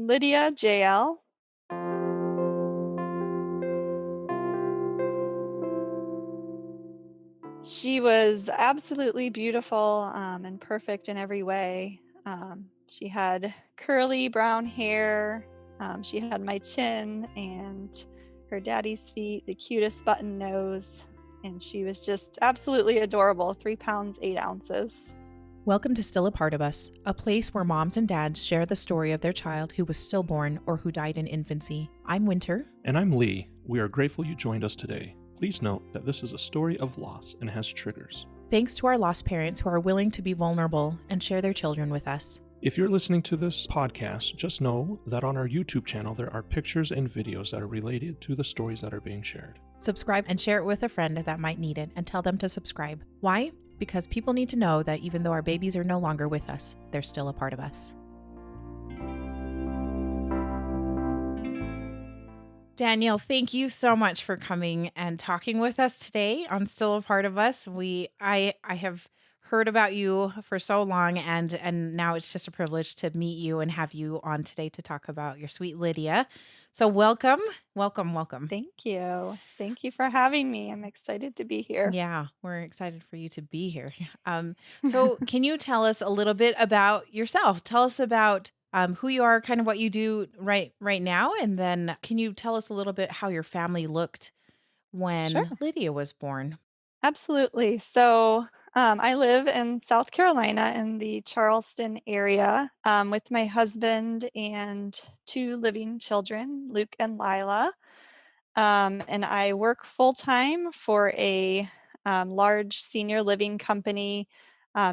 Lydia Jaelle. She was absolutely beautiful, and perfect in every way. She had curly brown hair. She had my chin and her daddy's feet, the cutest button nose, and she was just absolutely adorable. 3 pounds, 8 ounces. Welcome to Still a Part of Us, a place where moms and dads share the story of their child who was stillborn or who died in infancy. I'm Winter. And I'm Lee. We are grateful you joined us today. Please note that this is a story of loss and has triggers. Thanks to our lost parents who are willing to be vulnerable and share their children with us. If you're listening to this podcast, just know that on our YouTube channel there are pictures and videos that are related to the stories that are being shared. Subscribe and share it with a friend that might need it, and tell them to subscribe. Why? Because people need to know that even though our babies are no longer with us, they're still a part of us. Danielle, thank you so much for coming and talking with us today on Still a Part of Us. I have heard about you for so long, and now it's just a privilege to meet you and have you on today to talk about your sweet Lydia. So welcome. Thank you. Thank you for having me. I'm excited to be here. Yeah, we're excited for you to be here. So can you tell us a little bit about yourself? Tell us about who you are, kind of what you do right now, and then can you tell us a little bit how your family looked Sure. when Lydia was born? Absolutely. So, I live in South Carolina in the Charleston area, with my husband and two living children, Luke and Lila. And I work full time for a large senior living company,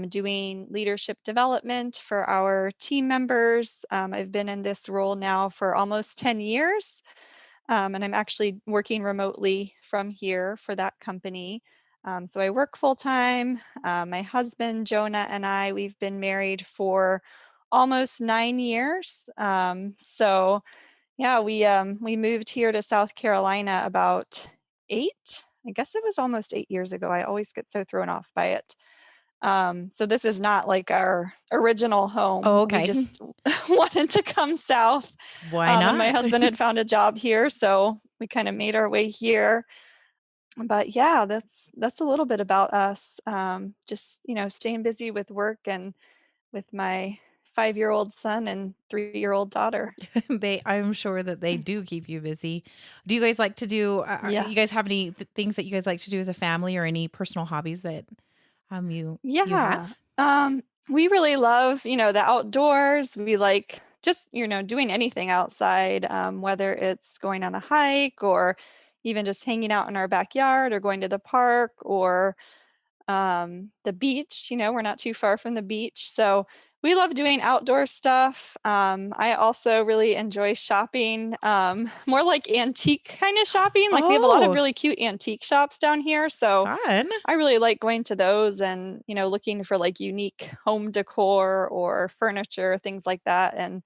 doing leadership development for our team members. I've been in this role now for almost 10 years, and I'm actually working remotely from here for that company. So I work full time. My husband, Jonah, and we've been married for almost 9 years. So yeah, we moved here to South Carolina about 8. I guess it was almost 8 years ago. I always get so thrown off by it. So this is not like our original Oh, home. We okay. just wanted to come south, Why and my not? husband had found a job here, so we kind of made our way here. But yeah, that's a little bit about us. Just staying busy with work and with my 5-year-old son and 3-year-old daughter. I'm sure that they do keep you busy. Do you guys like to do? You guys Yes. have any things that you guys like to do as a family, or any personal hobbies that you Yeah. have? We really love, the outdoors. We like just, doing anything outside, whether it's going on a hike or even just hanging out in our backyard or going to the park or the beach. We're not too far from the beach. So we love doing outdoor stuff. I also really enjoy shopping, more like antique kind of shopping. Like we have a lot of Oh, really cute antique shops down here. So fun. I really like going to those and, looking for like unique home decor or furniture, things like that. And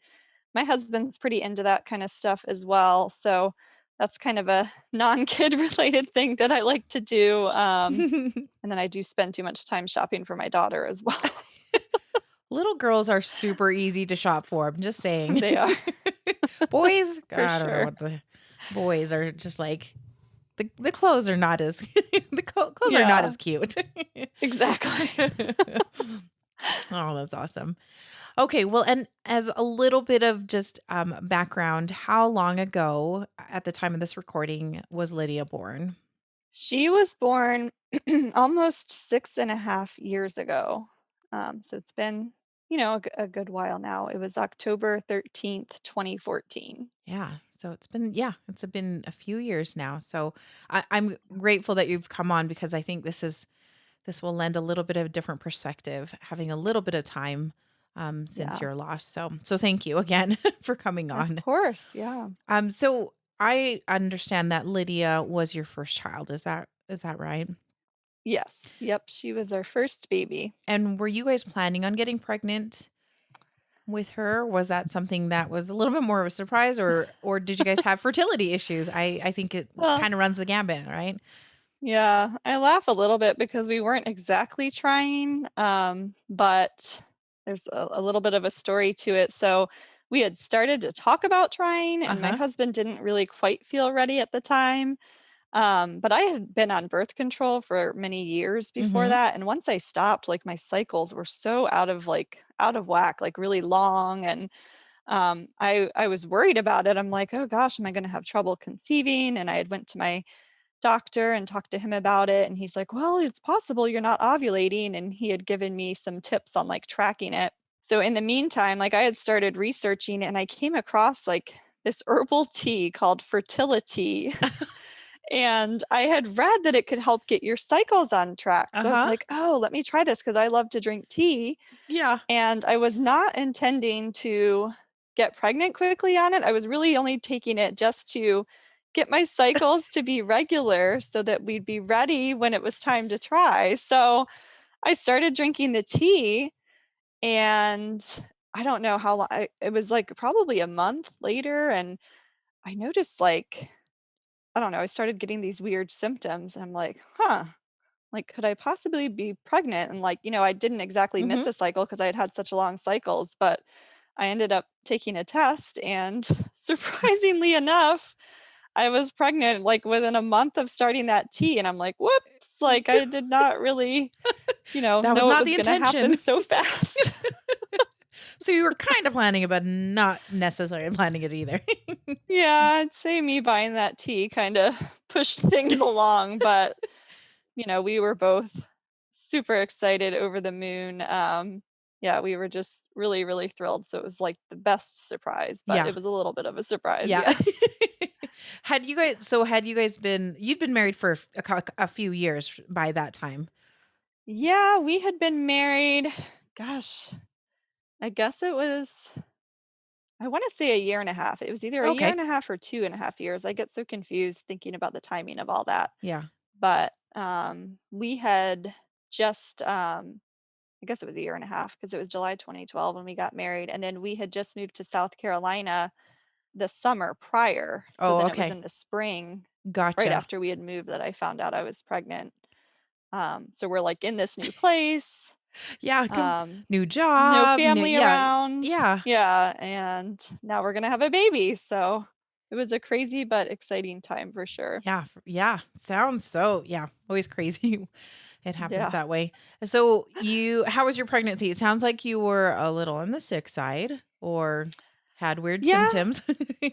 my husband's pretty into that kind of stuff as well. So that's kind of a non-kid related thing that I like to do. And then I do spend too much time shopping for my daughter as well. Little girls are super easy to shop for. I'm just saying. They are, Boys, for I don't know sure. what the boys are just like. The clothes are not as clothes are not Yeah, as cute. exactly. Oh, that's awesome. Okay, well, and as a little bit of just background, how long ago at the time of this recording was Lydia born? She was born almost 6.5 years ago. So it's been, a good while now. It was October 13th, 2014. Yeah, so it's been a few years now. So I'm grateful that you've come on, because I think this will lend a little bit of a different perspective, having a little bit of time since Yeah, your loss. So thank you again for coming of on. course. Yeah. So I understand that Lydia was your first child. Is that right? Yes. Yep. She was our first baby. And were you guys planning on getting pregnant with her? Was that something that was a little bit more of a surprise, or did you guys have fertility issues? I think it Well, kind of runs the gambit, right? yeah, I laugh a little bit because we weren't exactly trying, but there's a little bit of a story to it. So we had started to talk about trying, and my Uh-huh. husband didn't really quite feel ready at the time. But I had been on birth control for many years before Mhm. that, and once I stopped, like, my cycles were so out of whack, like, really long, and, I was worried about it. I'm like, "Oh gosh, am I gonna have trouble conceiving?" And I had went to my doctor and talked to him about it, and he's like, "Well, it's possible you're not ovulating," and he had given me some tips on, like, tracking it. So in the meantime, like, I had started researching, and I came across, like, this herbal tea called fertility. And I had read that it could help get your cycles on track. So I was Uh-huh. like, "Oh, let me try this because I love to drink tea." Yeah. And I was not intending to get pregnant quickly on it. I was really only taking it just to get my cycles to be regular so that we'd be ready when it was time to try. So I started drinking the tea, and I don't know how long, it was like probably a month later, and I noticed, like, I don't know, I started getting these weird symptoms. And I'm like, huh, like, could I possibly be pregnant? And, like, I didn't exactly miss Mhm. a cycle because I had had such long cycles, but I ended up taking a test, and surprisingly enough, I was pregnant like within a month of starting that tea. And I'm like, whoops, like, I did not really, That was know it not was the going to happen intention. so fast. So you were kind of planning it, but not necessarily planning it either. Yeah, I'd say me buying that tea kind of pushed things along, but we were both super excited, over the moon. Yeah, we were just really, really thrilled. So it was like the best surprise, but Yeah. it was a little bit of a surprise, Yeah. yes. Had you guys been you'd been married for a few years by that time? Yeah, we had been married, gosh, I guess it was, I want to say a year and a half. It was either a year Okay. and a half or 2.5 years. I get so confused thinking about the timing of all that. Yeah. But we had just, I guess it was a year and a half because it was July 2012 when we got married. And then we had just moved to South Carolina the summer prior. So Oh, then it was okay. in the spring, right Gotcha. after we had moved, that I found out I was pregnant. So we're like in this new place, Yeah, um, new no job, new family yeah. around. Yeah. Yeah. And now we're going to have a baby. So it was a crazy but exciting time for sure. Yeah, yeah, sounds so yeah, always crazy. It happens Yeah. that way. So you how was your pregnancy? It sounds like you were a little on the sick side or had weird Yeah. symptoms.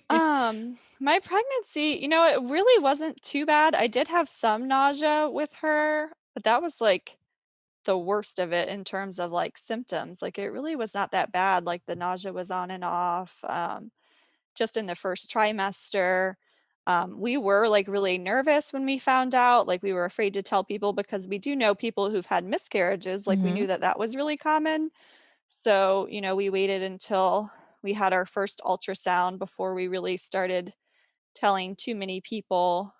My pregnancy, it really wasn't too bad. I did have some nausea with her, but that was like the worst of it in terms of like symptoms. Like, it really was not that bad. Like, the nausea was on and off. Just in the first trimester. We were like really nervous when we found out. Like, we were afraid to tell people because we do know people who've had miscarriages. Like, we knew Mhm. that that was really common. So, we waited until we had our first ultrasound before we really started telling too many people.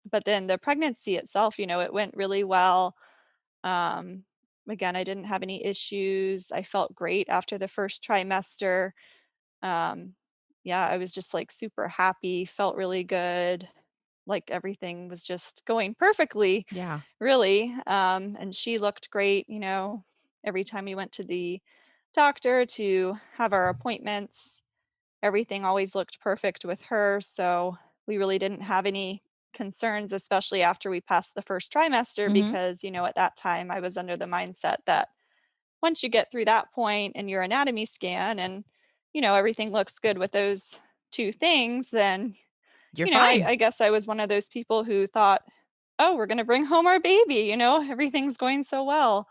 But then the pregnancy itself, it went really well. Um, Again, I didn't have any issues. I felt great after the first trimester. Um, yeah, I was just like super happy, felt really good. Like, everything was just going perfectly, Yeah. really. And she looked great, every time we went to the doctor to have our appointments. Everything always looked perfect with her, so we really didn't have any concerns, especially after we passed the first trimester, Mhm. because, at that time I was under the mindset that once you get through that point and your anatomy scan and, everything looks good with those two things, then, You're I, fine. I guess I was one of those people who thought, oh, we're going to bring home our baby, everything's going so well.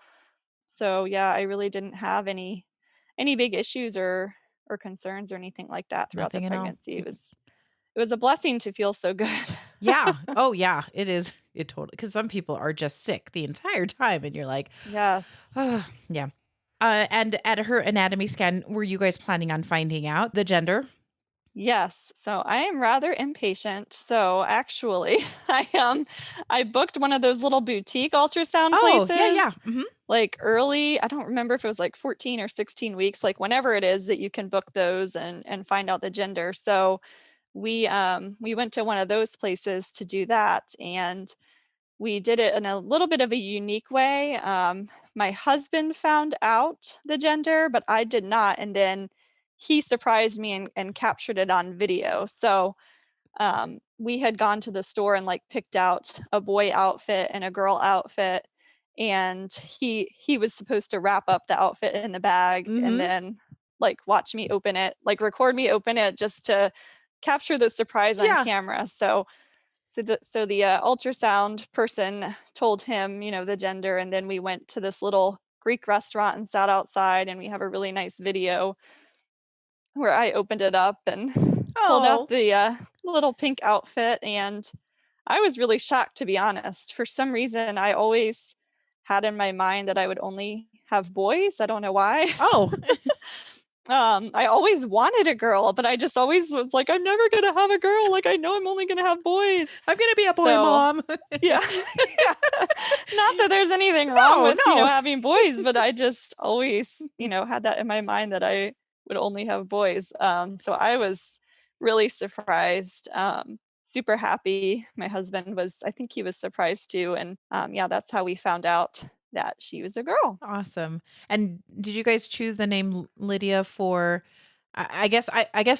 So yeah, I really didn't have any big issues or concerns or anything like that throughout the Nothing at all. pregnancy. It was a blessing to feel so good. Yeah. Oh, yeah, it is. It totally because some people are just sick the entire time, and you're like, Yes. "Oh, yeah." And at her anatomy scan, were you guys planning on finding out the gender? Yes. So I am rather impatient. So actually, I booked one of those little boutique ultrasound Oh, yeah, yeah. places Mhm. like early. I don't remember if it was like 14 or 16 weeks, like whenever it is that you can book those and find out the gender. So we went to one of those places to do that, and we did it in a little bit of a unique way. My husband found out the gender, but I did not, and then he surprised me and captured it on video. So we had gone to the store and like picked out a boy outfit and a girl outfit, and he was supposed to wrap up the outfit in the bag and Mhm. then like watch me open it, like record me open it just to capture the surprise on Yeah. camera. So the ultrasound person told him, the gender, and then we went to this little Greek restaurant and sat outside, and we have a really nice video where I opened it up and pulled out Oh. the little pink outfit, and I was really shocked, to be honest. For some reason, I always had in my mind that I would only have boys. I don't know why. Oh. I always wanted a girl, but I just always was like, I'm never gonna have a girl. Like, I know I'm only gonna have boys. I'm gonna be a boy So, mom. yeah, yeah. Not that there's anything wrong No, with, no. having boys, but I just always, had that in my mind that I would only have boys. So I was really surprised, super happy. My husband was, I think he was surprised too. And yeah, that's how we found out that she was a girl. Awesome. And did you guys choose the name Lydia for I guess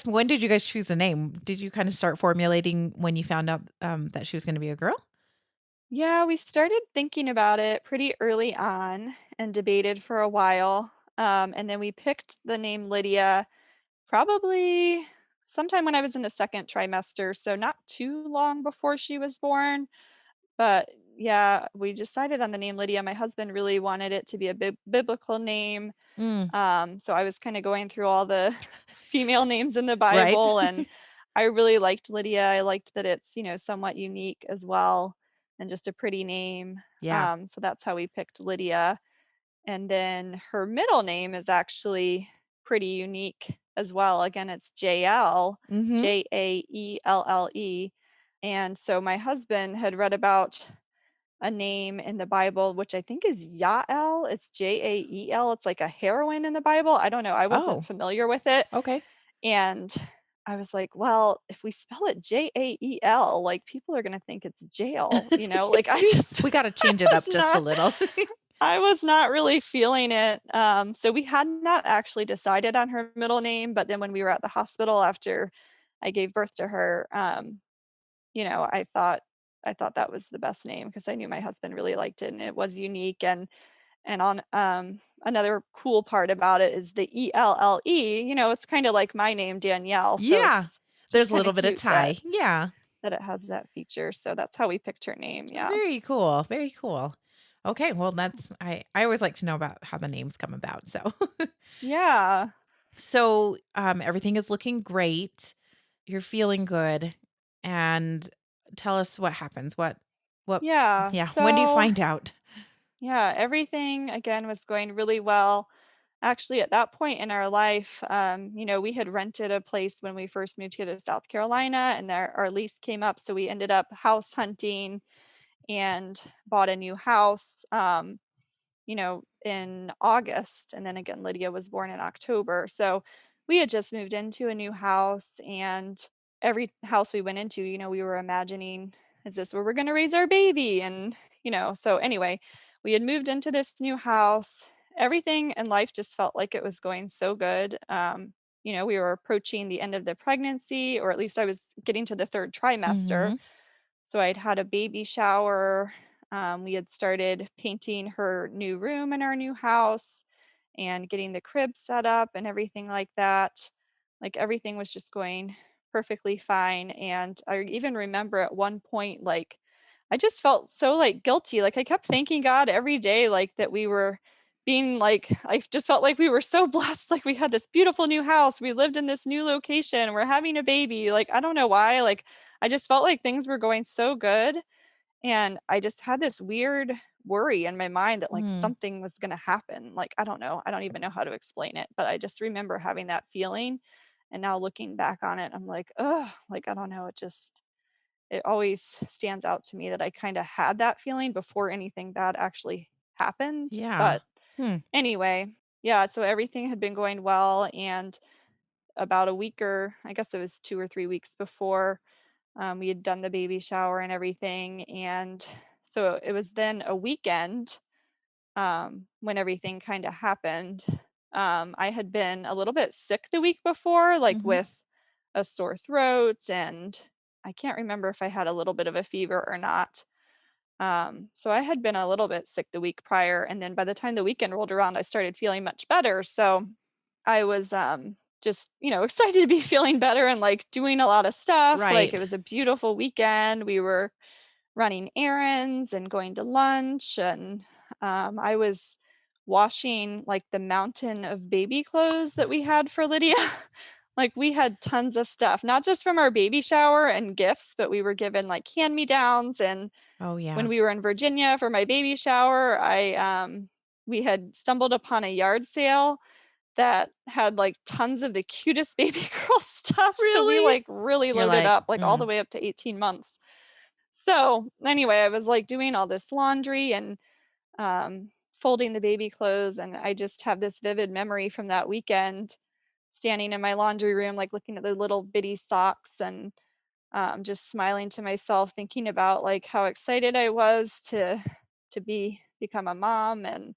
when did you guys choose the name? Did you kind of start formulating when you found out that she was going to be a girl? Yeah, we started thinking about it pretty early on and debated for a while. And then we picked the name Lydia probably sometime when I was in the second trimester, so not too long before she was born. But yeah, we decided on the name Lydia. My husband really wanted it to be a biblical name. Mm, So I was kind of going through all the female names in the right? Bible, and I really liked Lydia. I liked that it's, somewhat unique as well and just a pretty name. Yeah. So that's how we picked Lydia. And then her middle name is actually pretty unique as well. Again, it's Jaelle, Mhm. Jaelle. And so my husband had read about a name in the Bible, which I think is Yael. It's Jael. It's like a heroine in the Bible. I don't know. I wasn't Oh, familiar with it. okay. And I was like, well, if we spell it Jael, like people are going to think it's jail, like I just, We got to I change it was up just a not, little. I was not really feeling it. So we had not actually decided on her middle name, but then when we were at the hospital after I gave birth to her, I thought that was the best name because I knew my husband really liked it and it was unique. And on another cool part about it is the ELLE. It's kind of like my name, Danielle. So Yeah. it's There's a kind little of bit of cute that tie. Yeah. it has that feature. So that's how we picked her name. Yeah. Very cool. Very cool. Okay, well I always like to know about how the names come about. So Yeah. everything is looking great. You're feeling good. And tell us what happens. What Yeah. yeah, when do you So find out? yeah, everything again was going really well. Actually, at that point in our life, we had rented a place when we first moved here to South Carolina, and our lease came up. So we ended up house hunting and bought a new house, in August. And then again, Lydia was born in October. So we had just moved into a new house, and every house we went into, we were imagining, is this where we're going to raise our baby? And, so anyway, we had moved into this new house. Everything in life just felt like it was going so good. We were approaching the end of the pregnancy, or at least I was getting to the third trimester. Mhm. So I'd had a baby shower. We had started painting her new room in our new house and getting the crib set up and everything like that. Like everything was just going perfectly fine. And I even remember at one point, like, I just felt so like guilty. Like I kept thanking God every day, like that we were being like, I just felt like we were so blessed. Like we had this beautiful new house. We lived in this new location. We're having a baby. Like, I don't know why. Like, I just felt like things were going so good. And I just had this weird worry in my mind that like Mm. something was going to happen. Like, I don't know. I don't even know how to explain it, but I just remember having that feeling. And now looking back on it, I'm like, oh, like, I don't know. It always stands out to me that I kind of had that feeling before anything bad actually happened. Yeah. But Hmm. anyway, yeah, so everything had been going well. And about a week, or I guess it was 2 or 3 weeks before, we had done the baby shower and everything. And so it was then a weekend when everything kind of happened. I had been a little bit sick the week before, like Mhm. with a sore throat, and I can't remember if I had a little bit of a fever or not. So I had been a little bit sick the week prior, and then by the time the weekend rolled around, I started feeling much better. So I was just, excited to be feeling better and like doing a lot of stuff. Like it Right. was a beautiful weekend. We were running errands and going to lunch, and I was washing like the mountain of baby clothes that we had for Lydia. Like we had tons of stuff, not just from our baby shower and gifts, but we were given like hand-me-downs. And Oh, when yeah. we were in Virginia for my baby shower, we had stumbled upon a yard sale that had like tons of the cutest baby girl stuff. So we Really? like really You're loaded like, up, like all the way up to 18 months. So anyway, I was like doing all this laundry and folding the baby clothes, and I just have this vivid memory from that weekend, standing in my laundry room, like looking at the little bitty socks and just smiling to myself, thinking about like how excited I was to become a mom, and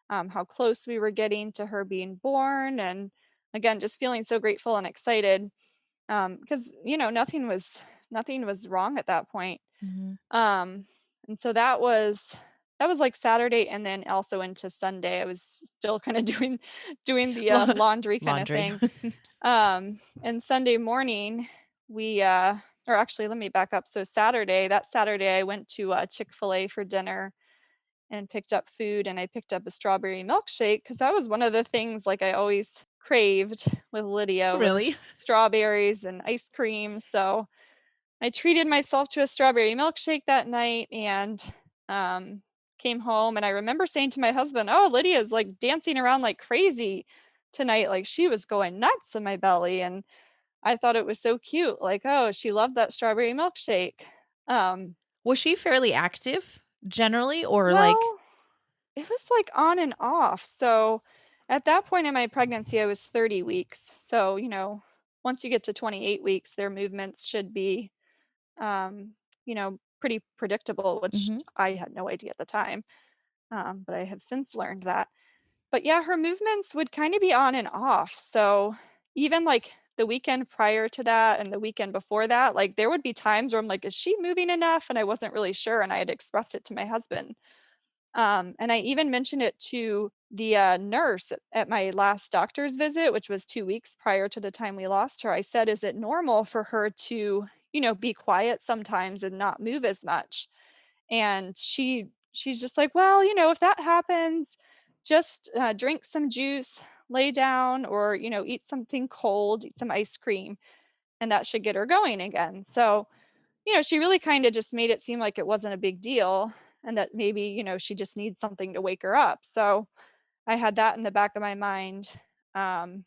how close we were getting to her being born, and again, just feeling so grateful and excited because nothing was wrong at that point. Mhm. Um, and so that was like Saturday, and then also into Sunday. I was still kind of doing the Lau laundry kind of laundry. thing. And Sunday morning, we or actually, let me back up. So that Saturday, I went to Chick-fil-A for dinner and picked up food, and I picked up a strawberry milkshake because that was one of the things like I always craved with Lydia Really? was strawberries and ice cream. So I treated myself to a strawberry milkshake that night, and um, came home. And I remember saying to my husband, "Oh, Lydia's like dancing around like crazy tonight. Like she was going nuts in my belly." And I thought it was so cute. Like, oh, she loved that strawberry milkshake. Um, Was she fairly active generally or like well, it was like on and off. So at that point in my pregnancy, I was 30 weeks. So, once you get to 28 weeks, their movements should be pretty predictable, which Mhm. I had no idea at the time. But I have since learned that. But yeah, her movements would kind of be on and off. So even like the weekend prior to that and the weekend before that, like there would be times where I'm like, is she moving enough? And I wasn't really sure. And I had expressed it to my husband. And I even mentioned it to the nurse at my last doctor's visit, which was 2 weeks prior to the time we lost her. I said, is it normal for her to, be quiet sometimes and not move as much? And she's just like, well, if that happens, just drink some juice, lay down, or, eat something cold, eat some ice cream, and that should get her going again. So she really kind of just made it seem like it wasn't a big deal, and that maybe, she just needs something to wake her up. So I had that in the back of my mind. Um,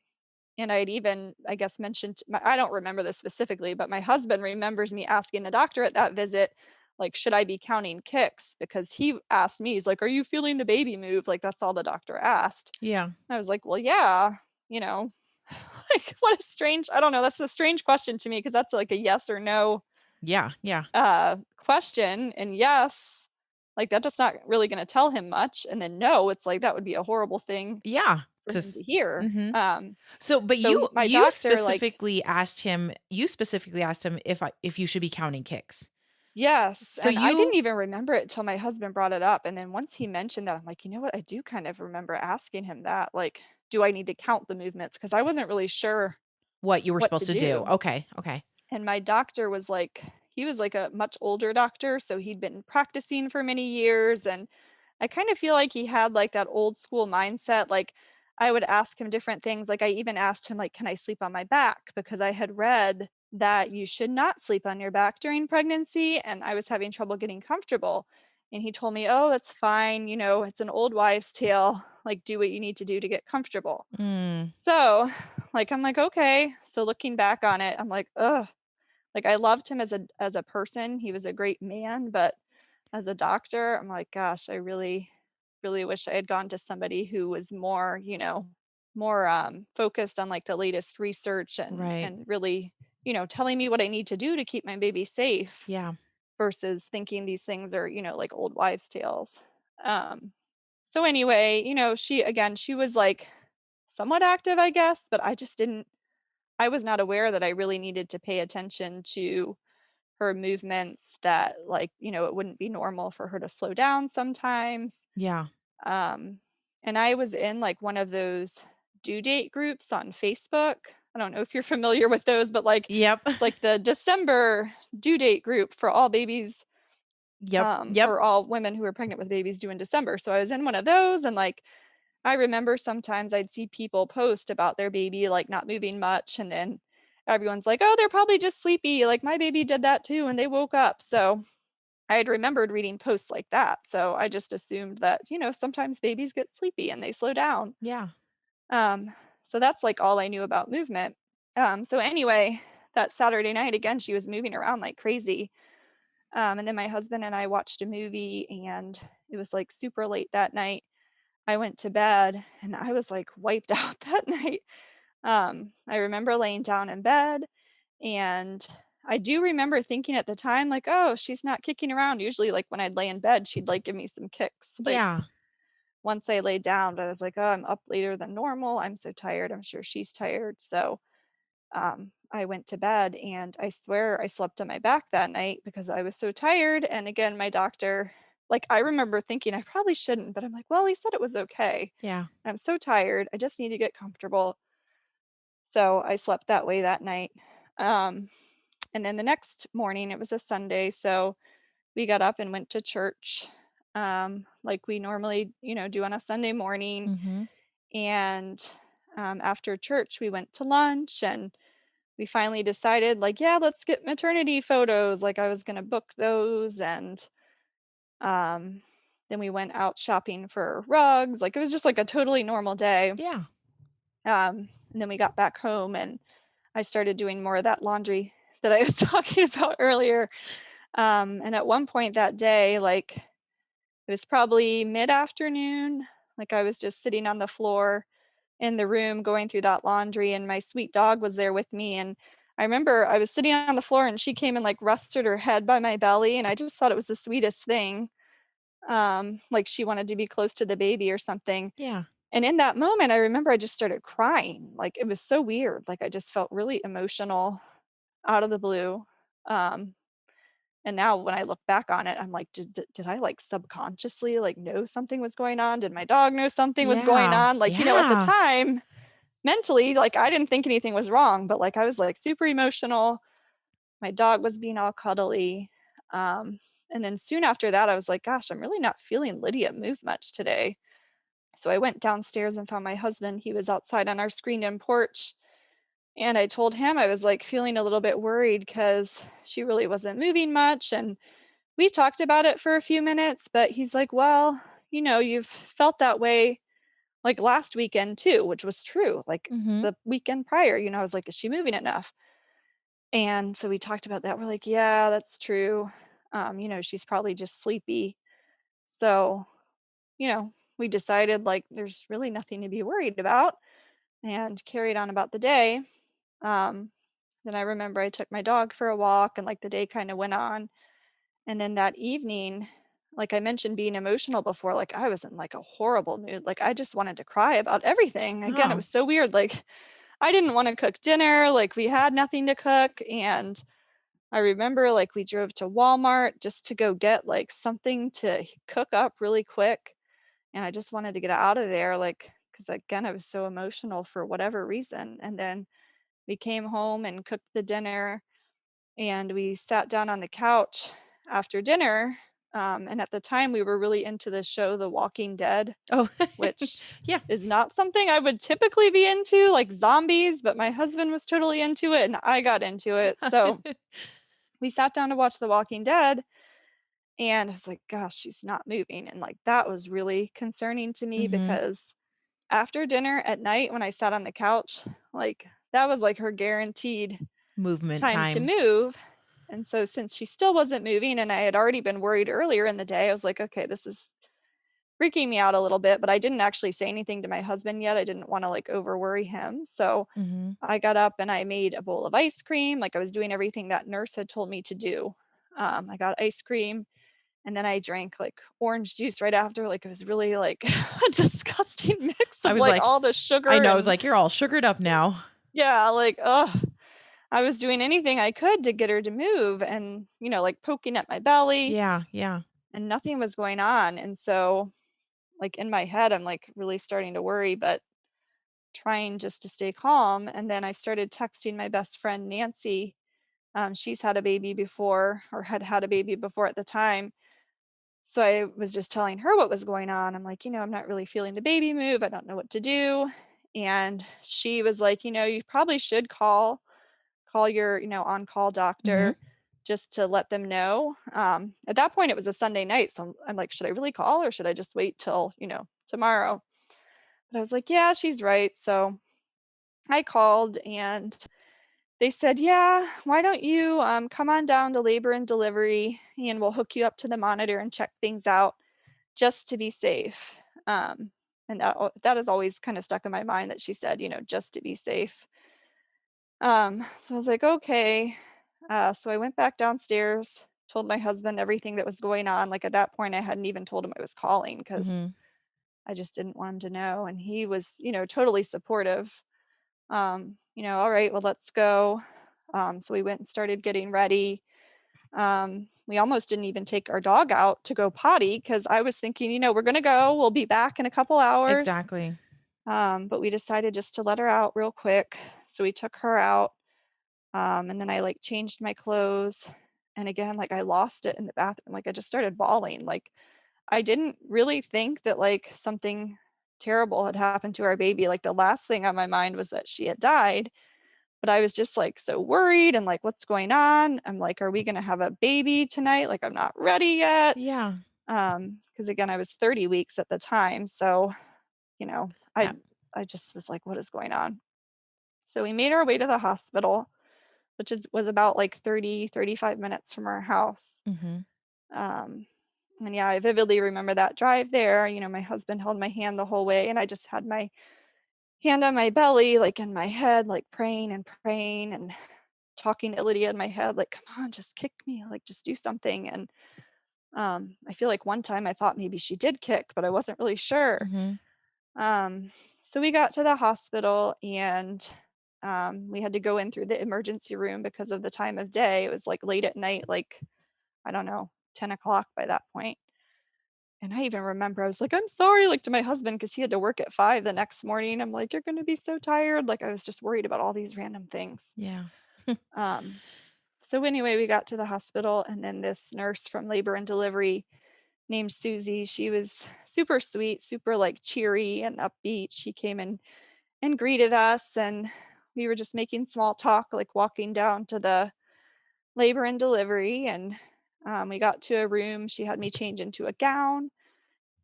and I'd even, I guess, mentioned, I don't remember this specifically, but my husband remembers me asking the doctor at that visit, like, should I be counting kicks? Because he asked me, he's like, are you feeling the baby move? Like, that's all the doctor asked. Yeah. I was like, well, yeah, like, what a strange, I don't know. That's a strange question to me because that's like a yes or no Yeah, yeah. question. And yes, like that just not really going to tell him much. And then no, it's like that would be a horrible thing Yeah. for To him to s hear. Mhm. So, but So my doctor, like, you specifically asked him if you should be counting kicks. yes, So and I you didn't even remember it till my husband brought it up. And then once he mentioned that, I'm like, you know what? I do kind of remember asking him that, like, do I need to count the movements? Because I wasn't really sure what you were what supposed to to do. do. Okay, okay. And my doctor was like, he was like a much older doctor, so he'd been practicing for many years. And I kind of feel like he had like that old school mindset. Like I would ask him different things. Like I even asked him, like, can I sleep on my back? Because I had read that you should not sleep on your back during pregnancy, and I was having trouble getting comfortable. And he told me, oh, that's fine. It's an old wives' tale. Like, do what you need to do to get comfortable. Mm, So, like, I'm like, okay. So looking back on it, I'm like, ugh. Like I loved him as a person. He was a great man, but as a doctor, I'm like, gosh, I really, really wish I had gone to somebody who was more, more focused on like the latest research and right. and really, telling me what I need to do to keep my baby safe Yeah. versus thinking these things are, like old wives' tales. So anyway, she was like somewhat active, I guess, but I was not aware that I really needed to pay attention to her movements, that like, it wouldn't be normal for her to slow down sometimes. Yeah. Um, and I was in like one of those due date groups on Facebook. I don't know if you're familiar with those, but like Yep. it's like the December due date group for all babies, Yep. Yep. or all women who are pregnant with babies due in December. So I was in one of those, and like I remember sometimes I'd see people post about their baby like not moving much, and then everyone's like, "Oh, they're probably just sleepy. Like my baby did that too and they woke up." So I had remembered reading posts like that. So I just assumed that, sometimes babies get sleepy and they slow down. Yeah. Um, so that's like all I knew about movement. So anyway, that Saturday night again, she was moving around like crazy. And then my husband and I watched a movie, and it was like super late that night. I went to bed and I was like wiped out that night. I remember laying down in bed, and I do remember thinking at the time, like, oh, she's not kicking around. Usually, like when I'd lay in bed, she'd like give me some kicks. Like Yeah. once I laid down, but I was like, oh, I'm up later than normal. I'm so tired. I'm sure she's tired. So I went to bed, and I swear I slept on my back that night because I was so tired. And again, my doctor, like, I remember thinking I probably shouldn't, but I'm like, well, he said it was okay. Yeah. I'm so tired. I just need to get comfortable. So I slept that way that night. Um, and then the next morning, it was a Sunday. So we got up and went to church, like we normally, do on a Sunday morning. Mhm. And after church, we went to lunch, and we finally decided, like, yeah, let's get maternity photos. Like, I was going to book those. And um, then we went out shopping for rugs. Like, it was just like a totally normal day. Yeah. And then we got back home, and I started doing more of that laundry that I was talking about earlier. And at one point that day, like, it was probably mid-afternoon, like, I was just sitting on the floor in the room going through that laundry, and my sweet dog was there with me. And I remember I was sitting on the floor, and she came and like rested her head by my belly, and I just thought it was the sweetest thing. Like she wanted to be close to the baby or something. Yeah. And in that moment, I remember I just started crying. Like it was so weird. Like I just felt really emotional out of the blue. Um, and now when I look back on it, I'm like, did I like subconsciously like know something was going on? Did my dog know something was going Yeah. on? Like, at the Yeah. time, mentally, like I didn't think anything was wrong, but like I was like super emotional. My dog was being all cuddly. Um, and then soon after that, I was like, gosh, I'm really not feeling Lydia move much today. So I went downstairs and found my husband. He was outside on our screened-in porch. And I told him I was like feeling a little bit worried because she really wasn't moving much. And we talked about it for a few minutes, but he's like, well, you've felt that way like last weekend too, which was true. Like Mhm. the weekend prior, I was like, is she moving enough? And so we talked about that. We're like, yeah, that's true. She's probably just sleepy. So, we decided like there's really nothing to be worried about, and carried on about the day. Um, then I remember I took my dog for a walk, and like the day kind of went on. And then that evening, like I mentioned being emotional before, like I was in like a horrible mood. Like I just wanted to cry about everything. Again, it Oh. was so weird. Like I didn't want to cook dinner. Like we had nothing to cook. And I remember like we drove to Walmart just to go get like something to cook up really quick. And I just wanted to get out of there, like, because again, I was so emotional for whatever reason. And then we came home and cooked the dinner, and we sat down on the couch after dinner. And at the time, we were really into the show The Walking Dead, Oh. which Yeah. is not something I would typically be into, like zombies, but my husband was totally into it and I got into it. So we sat down to watch The Walking Dead, and I was like, gosh, she's not moving. And like that was really concerning to me Mhm. because after dinner at night, when I sat on the couch, like that was like her guaranteed Movement time to time. move. And so since she still wasn't moving, and I had already been worried earlier in the day, I was like, okay, this is freaking me out a little bit. But I didn't actually say anything to my husband yet. I didn't want to like over worry him. So Mhm. I got up and I made a bowl of ice cream. Like I was doing everything that nurse had told me to do. I got ice cream, and then I drank like orange juice right after. Like it was really like disgusting. disgusting mix I of was like like, all the I sugar know. I was and like, you're all sugared up now. yeah, like, oh, I was doing anything I could to get her to move and, like poking at my belly Yeah. Yeah. and nothing was going on. And so, like, in my head, I'm like really starting to worry, but trying just to stay calm. And then I started texting my best friend, Nancy. She's had a baby before or had had a baby before at the time. So I was just telling her what was going on. I'm like, I'm not really feeling the baby move. I don't know what to do. And she was like, you probably should call your, on-call Hmm. doctor just to let them know. At that point, it was a Sunday night. So I'm like, should I really call or should I just wait till, tomorrow? But I was like, yeah, she's right. So I called and they said, yeah, why don't you come on down to labor and delivery and we'll hook you up to the monitor and check things out just to be safe. And that has always kind of stuck in my mind that she said, just to be safe. So I was like, okay. So I went back downstairs, told my husband everything that was going on. Like at that point, I hadn't even told him I was calling because Hmm. I just didn't want him to know. And he was, totally supportive. All right, well, let's go. So we went and started getting ready. We almost didn't even take our dog out to go potty because I was thinking, we're going to go. We'll be back in a couple hours. Exactly. But we decided just to let her out real quick. So we took her out. And then I like changed my clothes. And again, like I lost it in the bathroom. Like I just started bawling. Like I didn't really think that like something terrible had happened to our baby. Like the last thing on my mind was that she had died. But I was just like so worried and like, what's going on? I'm like, are we going to have a baby tonight? Like I'm not ready yet. Yeah. Because again, I was 30 weeks at the time. So, you know, I Yeah. I just was like, what is going on? So we made our way to the hospital, which was about like 35 minutes from our house. Hmm. Um, and yeah, I vividly remember that drive there. My husband held my hand the whole way, and I just had my hand on my belly, like in my head, like praying and talking to Lydia in my head, like, come on, just kick me, like, just do something. And I feel like one time I thought maybe she did kick, but I wasn't really sure. Hmm. Um, so we got to the hospital and we had to go in through the emergency room because of the time of day. It was like late at night, like, I don't know, 10 o'clock by that point. And I even remember I was like, I'm sorry, like to my husband, because he had to work at 5 the next morning. I'm like, you're going to be so tired. Like I was just worried about all these random things. Yeah. Um, so anyway, we got to the hospital and then this nurse from labor and delivery named Susie, she was super sweet, super like cheery and upbeat. She came in and greeted us and we were just making small talk, like walking down to the labor and delivery. And we got to a room. She had me change into a gown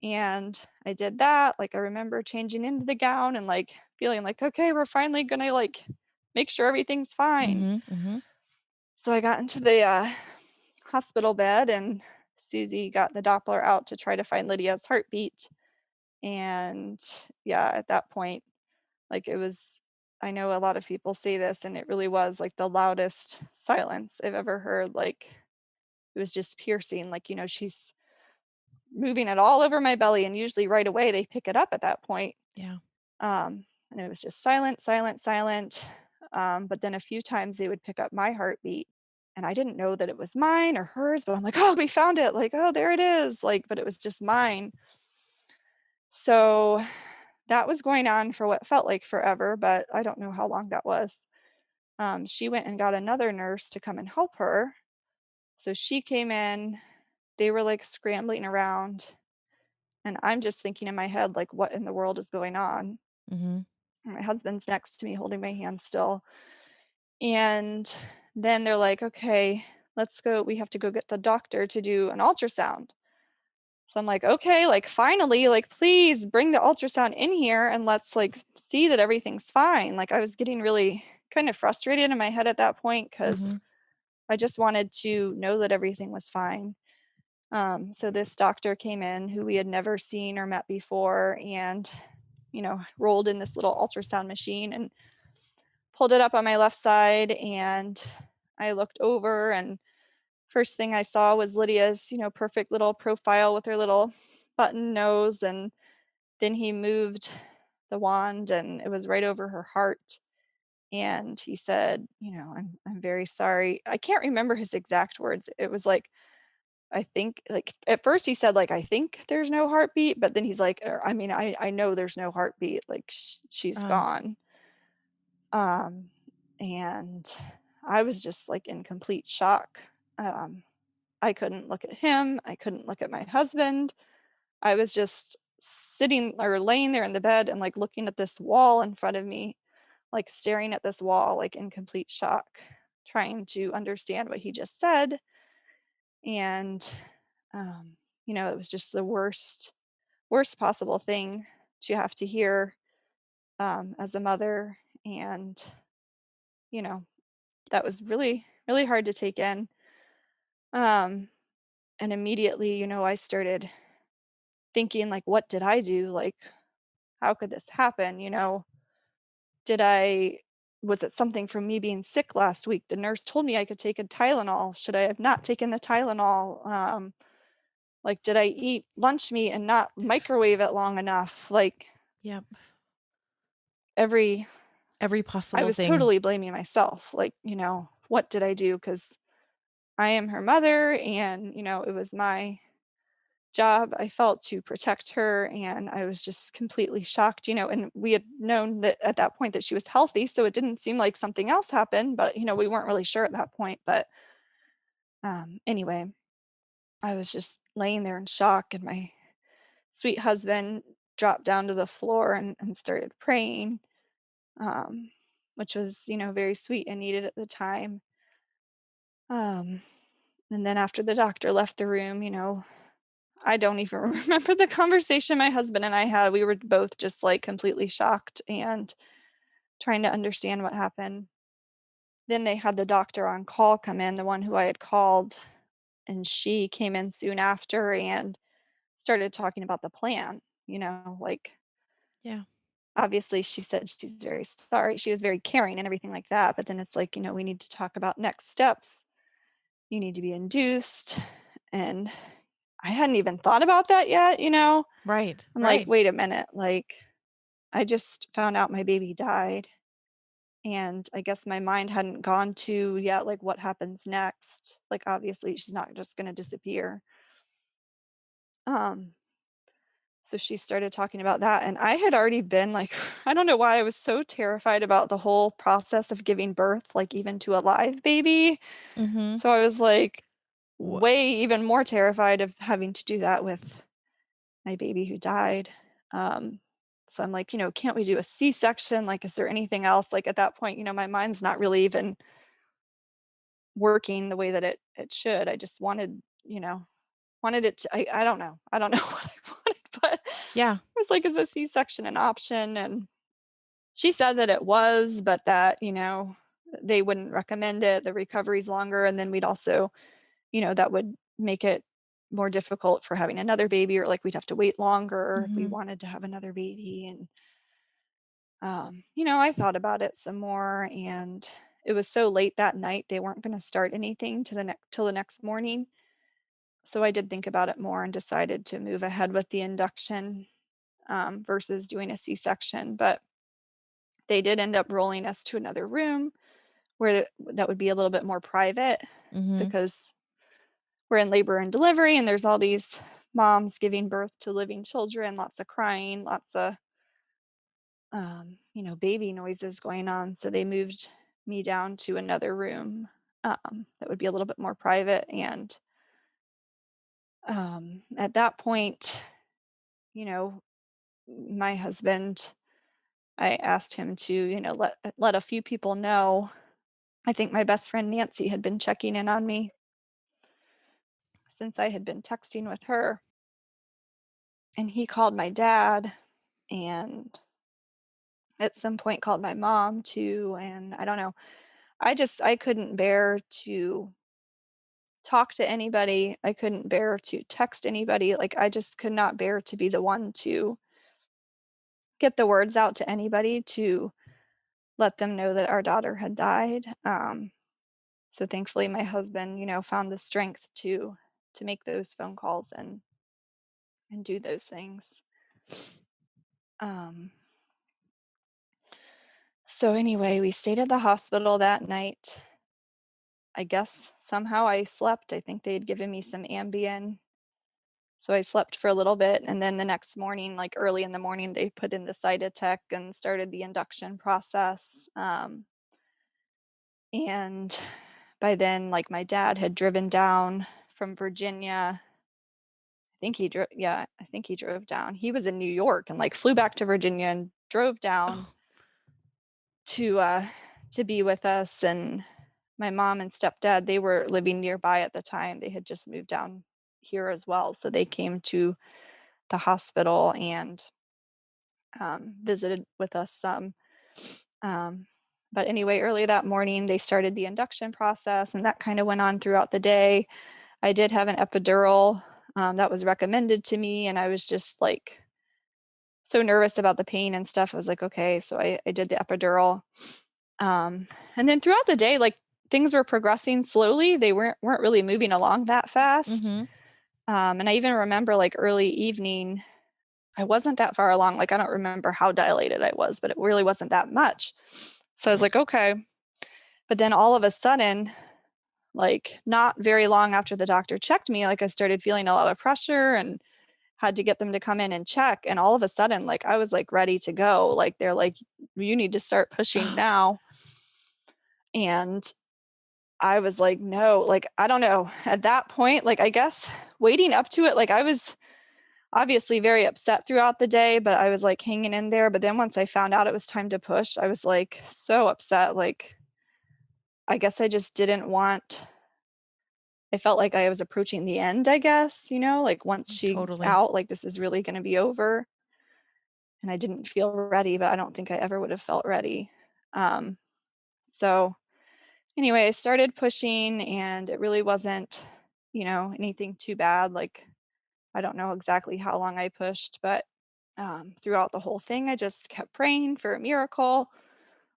and I did that. Like I remember changing into the gown and like feeling like, okay, we're finally gonna like make sure everything's fine. Hmm. Hmm. So I got into the hospital bed and Susie got the Doppler out to try to find Lydia's heartbeat. And yeah, at that point, like it was, I know a lot of people say this, and it really was like the loudest silence I've ever heard. Like it was just piercing. Like, she's moving it all over my belly, and usually right away they pick it up at that point. Yeah. And it was just silent, silent, silent. But then a few times they would pick up my heartbeat. And I didn't know that it was mine or hers, but I'm like, oh, we found it. Like, oh, there it is. Like, but it was just mine. So that was going on for what felt like forever, but I don't know how long that was. She went and got another nurse to come and help her. So she came in, they were like scrambling around. And I'm just thinking in my head, like, what in the world is going on? Hmm. My husband's next to me holding my hand still. And then they're like, okay, let's go. We have to go get the doctor to do an ultrasound. So I'm like, okay, like finally, like please bring the ultrasound in here and let's like see that everything's fine. Like I was getting really kind of frustrated in my head at that point because Hmm. I just wanted to know that everything was fine. So this doctor came in who we had never seen or met before and, rolled in this little ultrasound machine and pulled it up on my left side. And I looked over and first thing I saw was Lydia's, perfect little profile with her little button nose. And then he moved the wand and it was right over her heart. And he said, I'm very sorry. I can't remember his exact words. It was like, I think, like, at first he said, like, I think there's no heartbeat, but then he's like, I know there's no heartbeat. Like, she's Oh, gone. Um, and I was just like in complete shock. Um, I couldn't look at him. I couldn't look at my husband. I was just sitting or laying there in the bed and like looking at this wall in front of me, like staring at this wall, like in complete shock, trying to understand what he just said. And, um, it was just the worst possible thing to have to hear as a mother. And, you know, that was really, really hard to take in. Um, and immediately, I started thinking, like, what did I do? Like, how could this happen? Did I, was it something from me being sick last week? The nurse told me I could take a Tylenol. Should I have not taken the Tylenol? Like, did I eat lunch meat and not microwave it long enough? Like, yep. every, Every I possible was thing. totally blaming myself. Like, what did I do? Because I am her mother and, it was my job, I felt, to protect her. And I was just completely shocked, and we had known that at that point that she was healthy. So it didn't seem like something else happened, but, we weren't really sure at that point. But anyway, I was just laying there in shock, and my sweet husband dropped down to the floor and started praying, um, which was, very sweet and needed at the time. Um, and then after the doctor left the room, I don't even remember the conversation my husband and I had. We were both just like completely shocked and trying to understand what happened. Then they had the doctor on call come in, the one who I had called, and she came in soon after and started talking about the plan, like, Yeah. obviously she said she's very sorry. She was very caring and everything like that. But then it's like, we need to talk about next steps. You need to be induced. And I hadn't even thought about that yet. Right. I'm like, Right. wait a minute. Like, I just found out my baby died. And I guess my mind hadn't gone to yet, like, what happens next? Like, obviously, she's not just going to disappear. Um, so she started talking about that. And I had already been like, I don't know why I was so terrified about the whole process of giving birth, like, even to a live baby. Mhm. So I was like, Wha way even more terrified of having to do that with my baby who died. Um, so I'm like, can't we do a C-section? Like, is there anything else? Like, at that point, my mind's not really even working the way that it should. I just wanted it to, I don't know. I don't know what I wanted, but Yeah. I was like, is a C-section an option? And she said that it was, but that, they wouldn't recommend it. The recovery's longer. And then we'd also, that would make it more difficult for having another baby, or like we'd have to wait longer if we Mhm. wanted to have another baby. And, I thought about it some more, and it was so late that night, they weren't going to start anything till the next morning. So I did think about it more and decided to move ahead with the induction versus doing a C-section. But they did end up rolling us to another room where that would be a little bit more private, Mhm. because we're in labor and delivery and there's all these moms giving birth to living children, lots of crying, lots of baby noises going on. So they moved me down to another room that would be a little bit more private. And at that point, you know my husband, I asked him to, let a few people know. I think my best friend Nancy had been checking in on me since I had been texting with her, and he called my dad, and at some point called my mom too. And I don't know, I couldn't bear to talk to anybody. I couldn't bear to text anybody. Like, I just could not bear to be the one to get the words out to anybody to let them know that our daughter had died. So thankfully my husband, found the strength to make those phone calls and do those things. Um, so anyway, we stayed at the hospital that night. I guess somehow I slept. I think they had given me some Ambien. So I slept for a little bit, and then the next morning, like early in the morning, they put in the Cytotec and started the induction process. And by then, like my dad had driven down from Virginia. I think he drove down. He was in New York and like flew back to Virginia and drove down Oh, to be with us. And my mom and stepdad, they were living nearby at the time. They had just moved down here as well. So they came to the hospital and visited with us some. Um, but anyway, early that morning, they started the induction process, and that kind of went on throughout the day. I did have an epidural that was recommended to me, and I was just like so nervous about the pain and stuff. I was like, okay, so I did the epidural. And then throughout the day, like things were progressing slowly. They weren't really moving along that fast. mm-hmm. And I even remember like early evening, I wasn't that far along. Like I don't remember how dilated I was, but it really wasn't that much. So I was like, okay. But then all of a sudden, like not very long after the doctor checked me, like I started feeling a lot of pressure and had to get them to come in and check. And all of a sudden, like I was like ready to go. Like they're like, you need to start pushing now. And I was like, no, like, I don't know. At that point, like, I guess waiting up to it, like, I was obviously very upset throughout the day, but I was like hanging in there. But then once I found out it was time to push, I was like so upset. Like, I guess I just didn't want, I felt like I was approaching the end, I guess, like once she's Totally. out, like, this is really going to be over. And I didn't feel ready, but I don't think I ever would have felt ready. So anyway, I started pushing and it really wasn't, anything too bad. Like, I don't know exactly how long I pushed, but throughout the whole thing, I just kept praying for a miracle.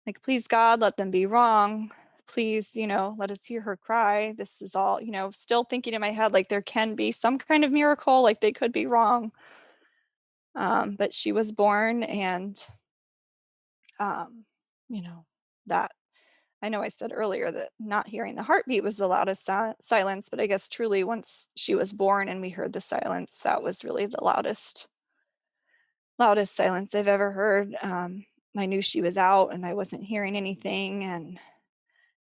Like, please, God, let them be wrong. Please, let us hear her cry. This is all, still thinking in my head, like there can be some kind of miracle, like they could be wrong. But she was born and, um, that I know I said earlier that not hearing the heartbeat was the loudest silence, but I guess truly once she was born and we heard the silence, that was really the loudest silence I've ever heard. I knew she was out and I wasn't hearing anything. And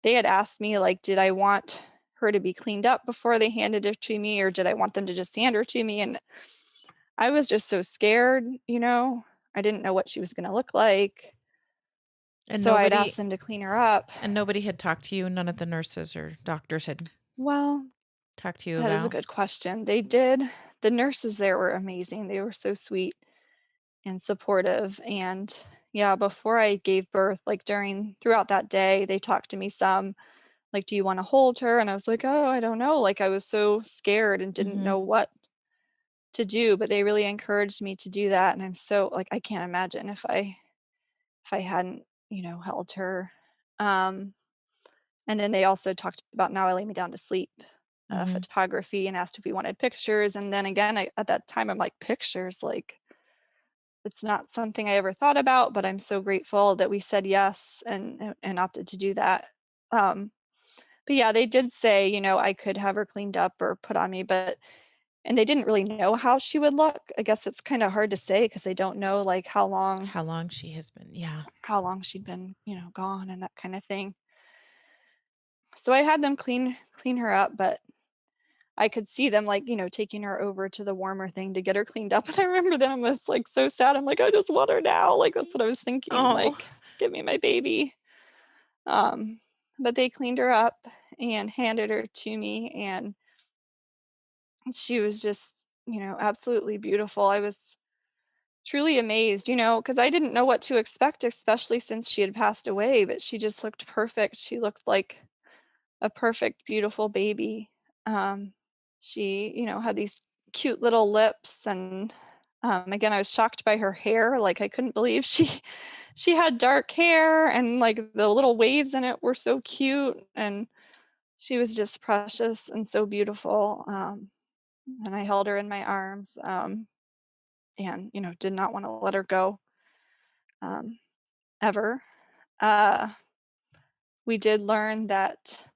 they had asked me, like, did I want her to be cleaned up before they handed her to me, or did I want them to just hand her to me? And I was just so scared, I didn't know what she was going to look like. And So I had nobody asked them to clean her up. and nobody had talked to you. None of the nurses or doctors had Well, talked to you that is a about. good question. They did. The nurses there were amazing. They were so sweet and supportive. And yeah, before I gave birth, like throughout that day, they talked to me some, like, do you want to hold her? And I was like, oh, I don't know. Like I was so scared and didn't Mm-hmm. know what to do, but they really encouraged me to do that. And I'm so like, I can't imagine if I hadn't, held her. Um, and then they also talked about now I lay me down to sleep. Mm-hmm. Photography and asked if we wanted pictures. And then again, at that time, I'm like, pictures, like, it's not something I ever thought about, but I'm so grateful that we said yes and opted to do that. But yeah, they did say, I could have her cleaned up or put on me, and they didn't really know how she would look. I guess it's kind of hard to say because they don't know like How long she has been. Yeah. how long she'd been, gone and that kind of thing. So I had them clean her up, but I could see them like, taking her over to the warmer thing to get her cleaned up. And I remember then I was like so sad. I'm like, I just want her now. Like that's what I was thinking. Oh. Like, give me my baby. Um, but they cleaned her up and handed her to me, and she was just, absolutely beautiful. I was truly amazed, because I didn't know what to expect, especially since she had passed away, but she just looked perfect. She looked like a perfect, beautiful baby. Um, she, had these cute little lips, and again, I was shocked by her hair. Like I couldn't believe she had dark hair, and like the little waves in it were so cute, and she was just precious and so beautiful. And I held her in my arms, and did not want to let her go. um, ever. Uh, we did learn that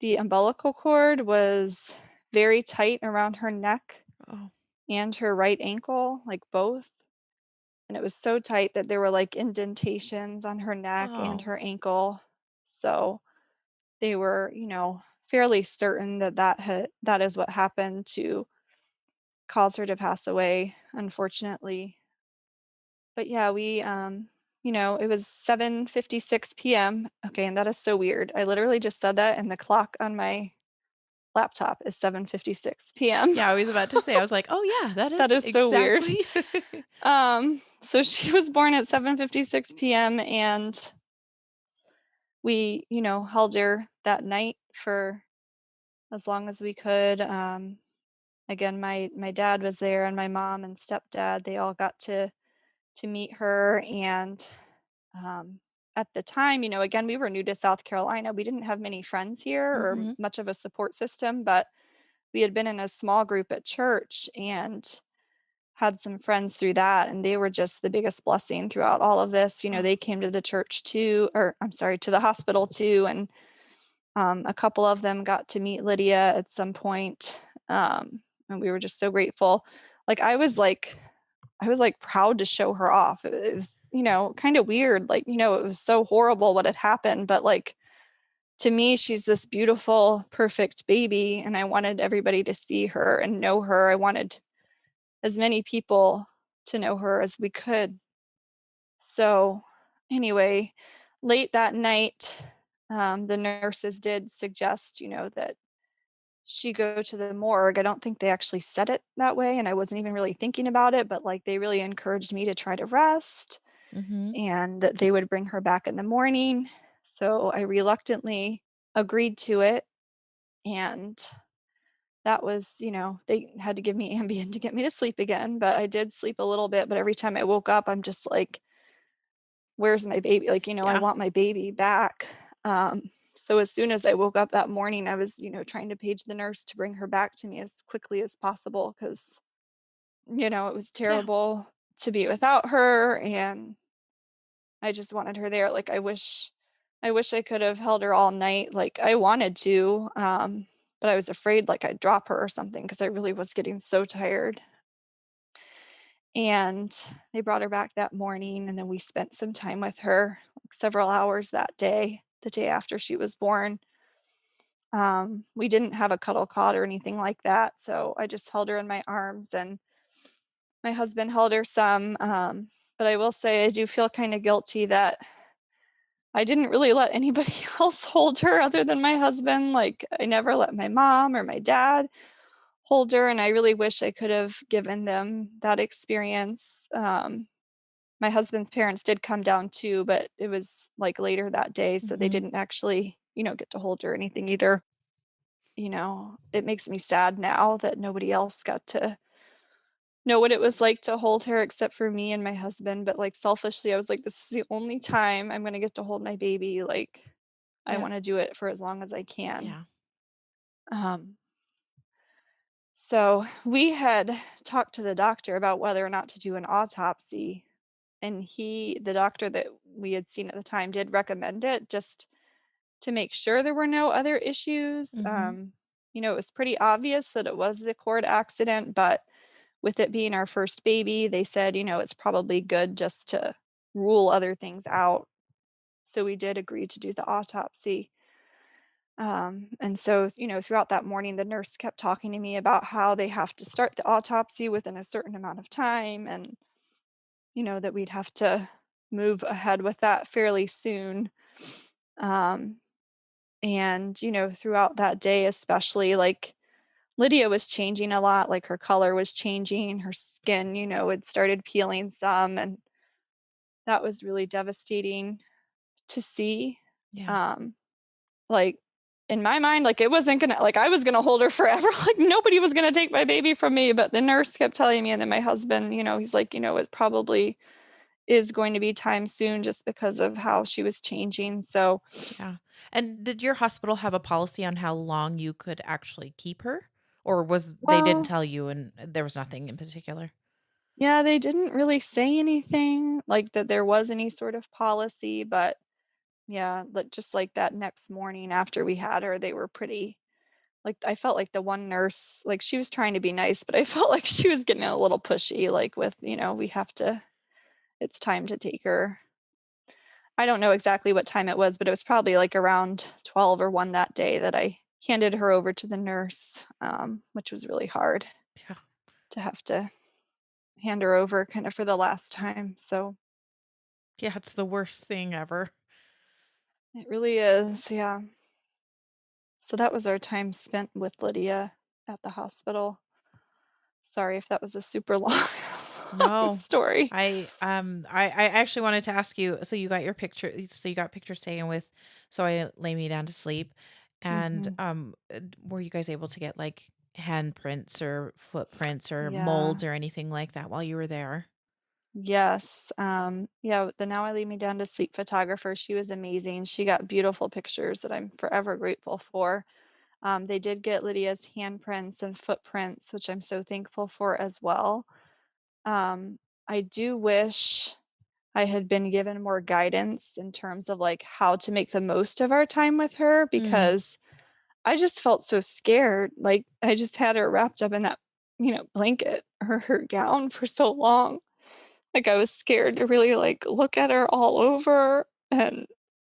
the umbilical cord was very tight around her neck Oh. and her right ankle, like both. And it was so tight that there were like indentations on her neck and Oh. her ankle. So they were, fairly certain that that is what happened to cause her to pass away, unfortunately. But yeah, it was 7:56 p.m. Okay, and that is so weird. I literally just said that and the clock on my laptop is 7:56 p.m. Yeah, I was about to say, I was like, "Oh, yeah, that That is is so weird. exactly." So she was born at 7:56 p.m. and we, held her that night for as long as we could. Again, my dad was there and my mom and stepdad, they all got to meet her. And at the time, again, we were new to South Carolina. We didn't have many friends here or Mhm. much of a support system, but we had been in a small group at church and had some friends through that, and they were just the biggest blessing throughout all of this. Oh. They came to the church too, or I'm sorry, to the hospital too, and a couple of them got to meet Lydia at some point, and we were just so grateful. Like I was like proud to show her off. It was, kind of weird. Like, it was so horrible what had happened, but like to me, she's this beautiful, perfect baby, and I wanted everybody to see her and know her. I wanted as many people to know her as we could. So, anyway, late that night, the nurses did suggest, that she go to the morgue. I don't think they actually said it that way, and I wasn't even really thinking about it, but like they really encouraged me to try to rest Mhm. and that they would bring her back in the morning. So I reluctantly agreed to it. And that was, they had to give me Ambien to get me to sleep again, but I did sleep a little bit. But every time I woke up, I'm just like, where's my baby? Like, I Yeah. want my baby back. Um, so as soon as I woke up that morning, I was, trying to page the nurse to bring her back to me as quickly as possible because, it was Yeah. terrible to be without her. And I just wanted her there. Like, I wish I could have held her all night. Like I wanted to, but I was afraid like I'd drop her or something because I really was getting so tired. And they brought her back that morning, and then we spent some time with her, like several hours that day, the day after she was born. We didn't have a cuddle cot or anything like that, so I just held her in my arms, and my husband held her some. But I will say I do feel kind of guilty that I didn't really let anybody else hold her other than my husband. Like I never let my mom or my dad hold her, and I really wish I could have given them that experience. My husband's parents did come down too, but it was like later that day, so they Mhm. didn't actually, get to hold her or anything either. It makes me sad now that nobody else got to know what it was like to hold her except for me and my husband. But like selfishly, I was like, this is the only time I'm going to get to hold my baby. Like, I Yeah. want to do it for as long as I can. Yeah. Um, so we had talked to the doctor about whether or not to do an autopsy. And the doctor that we had seen at the time did recommend it just to make sure there were no other issues. Mhm. It was pretty obvious that it was the cord accident, but with it being our first baby, they said, it's probably good just to rule other things out. So we did agree to do the autopsy. And so, throughout that morning, the nurse kept talking to me about how they have to start the autopsy within a certain amount of time and, that we'd have to move ahead with that fairly soon. Um, and, throughout that day, especially like Lydia was changing a lot, like her color was changing, her skin, had started peeling some, and that was really devastating to see. Yeah. Um, like in my mind, like it wasn't gonna, like I was gonna hold her forever, like nobody was gonna take my baby from me. But the nurse kept telling me, and then my husband, he's like, it probably is going to be time soon just because of how she was changing. So, Yeah. And did your hospital have a policy on how long you could actually keep her? Or was they didn't well, tell you and there was nothing in particular? Yeah, they didn't really say anything, like, that there was any sort of policy, but yeah, just like that next morning after we had her, they were pretty like, I felt like the one nurse, like, she was trying to be nice, but I felt like she was getting a little pushy, like, with, "We have to it's time to take her." I don't know exactly what time it was, but it was probably, like, around 12 or 1 that day that I handed her over to the nurse, which was really hard Yeah. to have to hand her over kind of for the last time, so Yeah, it's the worst thing ever. it really is, yeah. So that was our time spent with Lydia at the hospital. Sorry if that was a super long long No. story. I actually wanted to ask you, so you got pictures taken with So I Lay Me Down to Sleep, and, Mhm. were you guys able to get, like, handprints or footprints or Yeah. molds or anything like that while you were there? Yes, yeah, the Now I Lay Me Down to Sleep photographer, she was amazing. She got beautiful pictures that I'm forever grateful for. They did get Lydia's handprints and footprints, which I'm so thankful for as well. Um, I do wish I had been given more guidance in terms of, like, how to make the most of our time with her Mm, because I just felt so scared, like, I just had her wrapped up in that, blanket or her gown for so long. Like, I was scared to really, like, look at her all over, and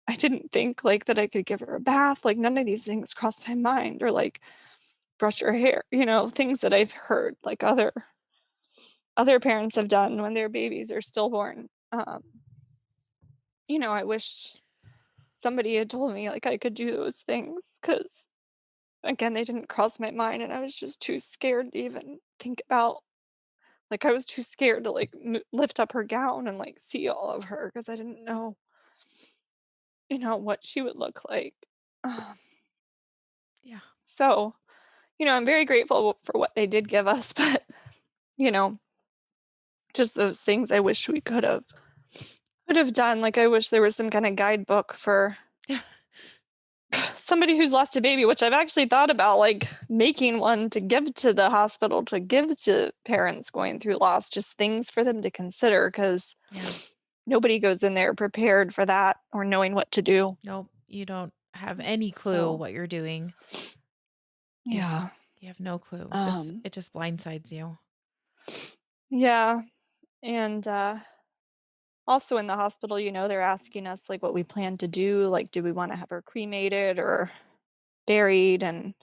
I didn't think, like, that I could give her a bath, like, none of these things crossed my mind or, like, brush her hair, things that I've heard, like, other parents have done when their babies are stillborn. I wish somebody had told me, like, I could do those things because again, they didn't cross my mind, and I was just too scared to even think about like, I was too scared to, like, lift up her gown and, like, see all of her because I didn't know, what she would look like. Um, yeah. so, I'm very grateful for what they did give us, but, you know, just those things I wish we could have done. Like, I wish there was some kinda guidebook for somebody who's lost a baby, which I've actually thought about, like, making one to give to the hospital, to give to parents going through loss, just things for them to consider, because Yeah. nobody goes in there prepared for that or knowing what to do. Nope, you don't have any clue So, what you're doing. You have yeah. you have no clue. Um, It just blindsides you. yeah, and, also in the hospital, they're asking us, like, what we plan to do, like, do we wanna have her cremated or buried, and,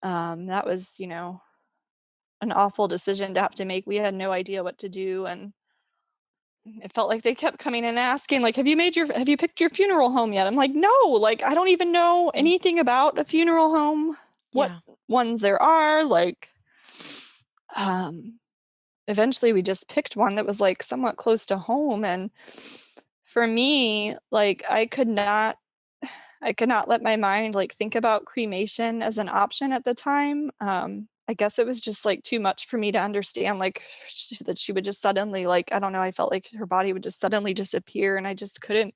that was, an awful decision to have to make. We had no idea what to do, and it felt like they kept coming and asking, like, have you picked your funeral home yet?" I'm like, "No, like, I don't even know Mm, anything about a funeral home, what yeah. ones there are," like, um, eventually we just picked one that was, like, somewhat close to home, and for me, like, I could not let my mind, like, think about cremation as an option at the time. I guess it was just, like, too much for me to understand, like, that she would just suddenly, like, I don't know, I felt like her body would just suddenly disappear, and I just couldn't,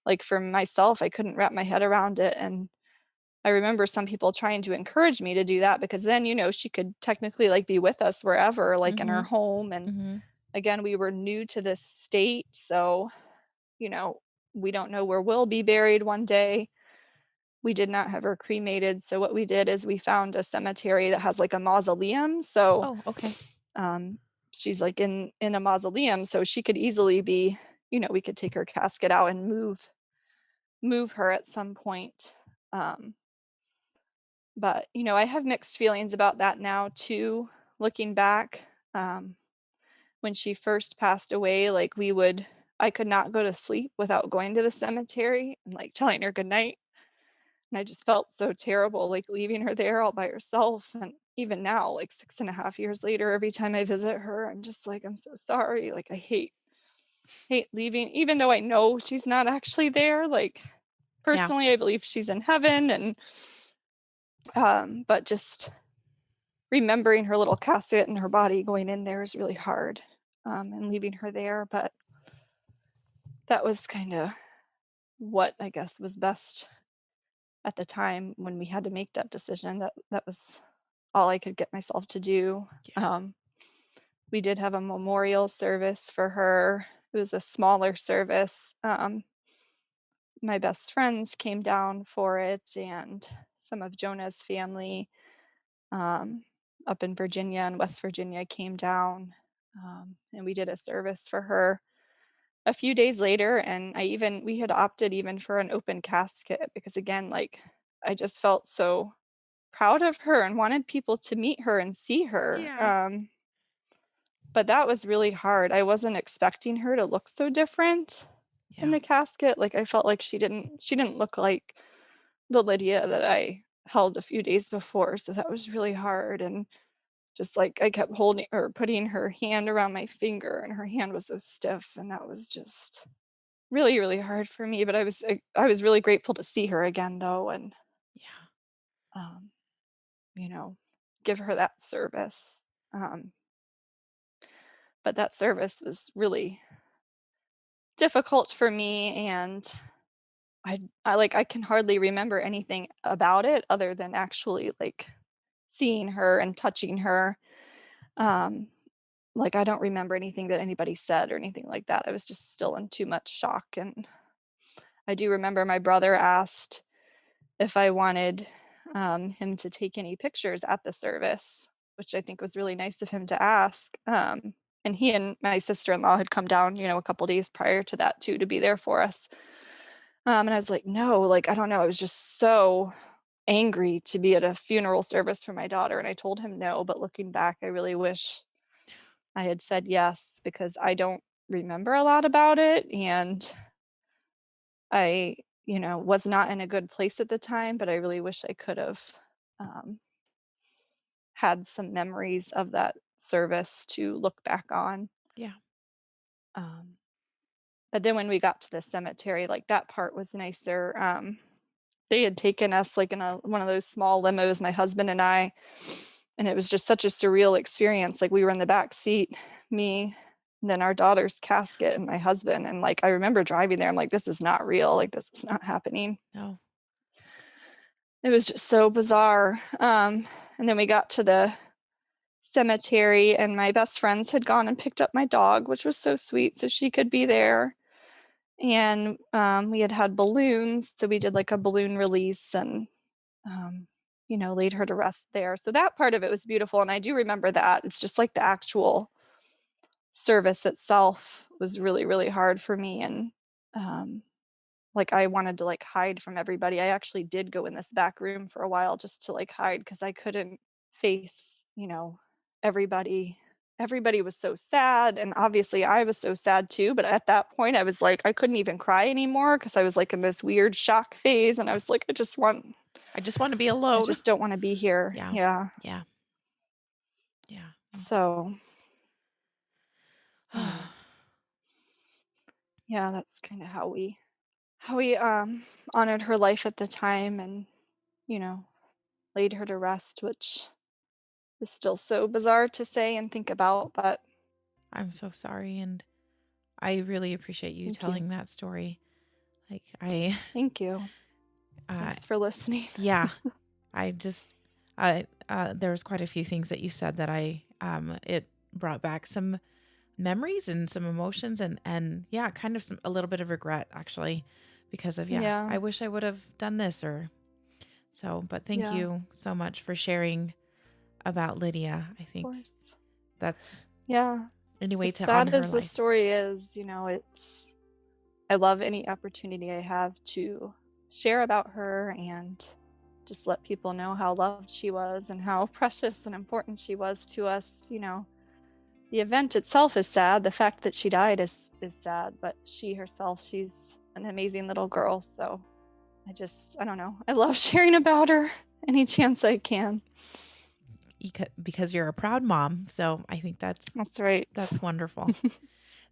like, for myself, I couldn't wrap my head around it, and I remember some people trying to encourage me to do that because then, she could technically, like, be with us wherever, like, in her Mhm, home, and mhm. again, we were new to this state, so, you know, we don't know where we'll be buried one day. We did not have her cremated, so what we did is we found a cemetery that has, like, a mausoleum, so, Oh, okay. um, she's, like, in a mausoleum, so she could easily be we could take her casket out and move her at some point, but, I have mixed feelings about that now too, looking back, when she first passed away, like, I could not go to sleep without going to the cemetery and, like, telling her goodnight. And I just felt so terrible, like, leaving her there all by herself, and even now, like, 6.5 years later, every time I visit her, I'm just like, "I'm so sorry," like, I hate leaving, even though I know she's not actually there, like, Yeah, personally, I believe she's in heaven, and, but just remembering her little casket and her body going in there is really hard, and leaving her there, but that was kinda what I guess was best at the time when we had to make that decision. That was all I could get myself to do. yeah. Um, we did have a memorial service for her. It was a smaller service. My best friends came down for it, and some of Jonah's family um, up in Virginia and West Virginia came down, and we did a service for her a few days later. And we had opted even for an open casket because, again, like, I just felt so proud of her and wanted people to meet her and see her. Yeah. But that was really hard. I wasn't expecting her to look so different in Yeah. the casket. Like, I felt like she didn't look like the Lydia that I held a few days before, so that was really hard. And just like I kept holding or putting her hand around my finger, and her hand was so stiff, and that was just really, really hard for me. But I was really grateful to see her again, though, and Yeah. um, you know, give her that service. Um, but that service was really difficult for me, and I can hardly remember anything about it other than actually like seeing her and touching her. Um, like, I don't remember anything that anybody said or anything like that. I was just still in too much shock. And I do remember my brother asked if I wanted him to take any pictures at the service, which I think was really nice of him to ask. And he and my sister-in-law had come down, a couple days prior to that too, to be there for us. And I was like, no, like, I don't know. I was just so angry to be at a funeral service for my daughter. And I told him no, but looking back, I really wish I had said yes, because I don't remember a lot about it. And I, was not in a good place at the time, but I really wish I could have um, had some memories of that service to look back on. Yeah. Um, but then when we got to the cemetery, like, that part was nicer. They had taken us like in one of those small limos, my husband and I, and it was just such a surreal experience. Like, we were in the back seat, me, and then our daughter's casket and my husband. And like, I remember driving there, I'm like, this is not real. Like, this is not happening. No. It was just so bizarre. And then we got to the cemetery, and my best friends had gone and picked up my dog, which was so sweet, so she could be there. And we had balloons, so we did like a balloon release and laid her to rest there. So that part of it was beautiful, and I do remember that. It's just like the actual service itself was really, really hard for me. And like, I wanted to like hide from everybody. I actually did go in this back room for a while just to like hide, because I couldn't face everybody. Everybody was so sad, and obviously I was so sad too. But at that point, I was like, I couldn't even cry anymore, because I was like in this weird shock phase, and I was like, I just want to be I alone. just don't want to be here. Yeah. Yeah. Yeah. Yeah. So um, yeah, that's kind of how we honored her life at the time, and you know laid her to rest, which is still so bizarre to say and think about. But I'm so sorry, and I really appreciate you thank you. telling that story. Like Thank you. uh Thanks for listening. yeah, I just there was quite a few things that you said that it brought back some memories and some emotions, and yeah, kind of a little bit of regret actually, because of, yeah, Yeah. I wish I would have done this or so, but thank Yeah. you so much for sharing about Lydia. I Of think course. that's Yeah. any way As to honor sad her as the life. story is, I love any opportunity I have to share about her and just let people know how loved she was and how precious and important she was to us. The event itself is sad. The fact that she died is sad, but she herself, she's an amazing little girl. So I don't know. I love sharing about her any chance I can. Because you're a proud mom, so I think That's right. that's wonderful.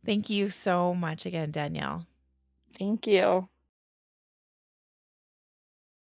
Thank you so much again, Danielle. Thank you.